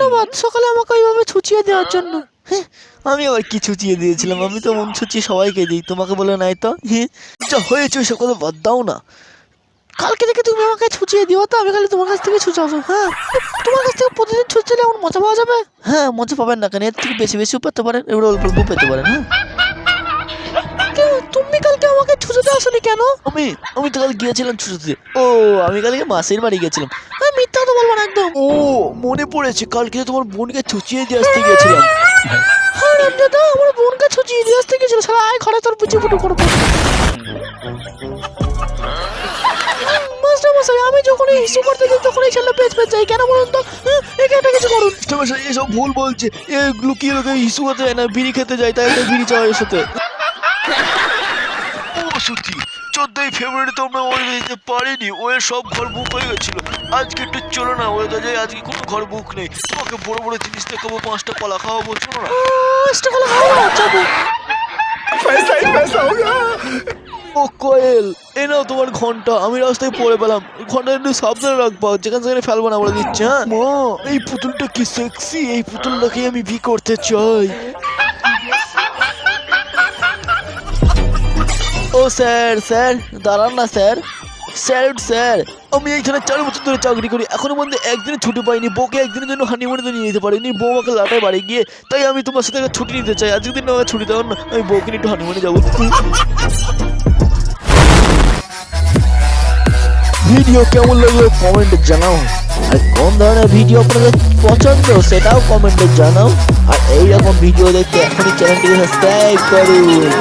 ধন্যবাদ সকালে আমাকে এইভাবে ছুচিয়ে দেওয়ার জন্য। আমি আবার কি ছুচিয়ে দিয়েছিলাম? আমি তো মন ছুচিয়ে সবাইকে দিই, তোমাকে বলে নাই তো? যা হয়েছে ওইসব কথা বাদ দাও না। কালকে থেকে তুমি আমাকে ছুচিয়ে দিও তো, আমি খালি তোমার কাছ থেকে ছুচাবো। হ্যাঁ, তোমার কাছ থেকে প্রতিদিন ছুচলে এমন মজা পাওয়া যাবে? হ্যাঁ, মজা পাবেন না কেন, এর থেকে বেশি বেশিও পেতে পারেন, এবার অল্প অল্প পেতে পারেন। হ্যাঁ, তুমি কালকে আমাকে ছুচতে আসনি কেন? আমি তো কাল গিয়েছিলাম ছুচতে। ও, আমি কালকে মাসির বাড়ি গেছিলাম। হ্যাঁ, মিথ্যা তো বলবো না একদম। ও, মনে পড়েছে, কালকে তোমার বোনকে ছুচিয়ে দিয়ে আসতে গিয়েছিলাম। হ্যাঁ রামদাদা, আমার বোনকে ছুচিয়ে দিয়ে আসতে গিয়েছিল। সারা আয় ঘরে তোর পিছু ফুটু করবো। মাস্টারমশাই, আমি যখনই হিসু করতে যাই তখনই ছেলে পেঁচ পেঁচ যাই, কেন বলুন তো? একে একটা কিছু করুন। মাস্টারমশাই এসব ভুল বলছে, এ লুকিয়ে লুকিয়ে হিসু করতে যায় না, বিড়ি খেতে যায়, তাই একটা বিড়ি চাওয়া এর সাথে। ও সত্যি, 14ই ফেব্রুয়ারি তো আমরা ওই যেতে পারিনি, ওয়ের সব ঘর বুক হয়ে গেছিল। আজকে একটু চলো না, ওয়ে তো যাই, আজকে কোনো ঘর বুক নেই। তোমাকে বড় বড় জিনিস দেখাবো, 5টা কলা খাওয়াবো, চলো না। 5টা কলা খাওয়াবো, যাবো। पैसा ही पैसा होगा। ও কোয়েল, এ নাও তোমার ঘন্টা, আমি রাস্তায় পড়ে পেলাম। ঘন্টা একটু সাবধানে রাখবো, যেখানে সেখানে ফেলবো না বলে দিচ্ছে। হ্যাঁ মা, এই পুতুলটা কি সেক্সি, এই পুতুলটাকে আমি বি করতে চাই। ও স্যার, স্যার দাঁড়ান না স্যার। স্যালুট স্যার, আমি এইখানে 4 বছর ধরে চাকরি করি, এখনো পর্যন্ত একদিনে ছুটি পাইনি। বউকে একদিনের জন্য হানিমুনে তো নিয়ে যেতে পারিনি, বউ আমাকে লাটায় বাড়ি গিয়ে, তাই আমি তোমার সাথে ছুটি নিতে চাই। আজকের দিন আমাকে ছুটি দাও না, আমি বউকে নিয়ে একটু হানিমুনে যাবো। ভিডিও কেমন লাগলো কমেন্টে জানাও, আর কোন ধরনের ভিডিও আপনাদের পছন্দ সেটাও কমেন্টে জানাও। আর এইরকম ভিডিও দেখতে এখনই চ্যানেলটিকে সাবস্ক্রাইব করুন।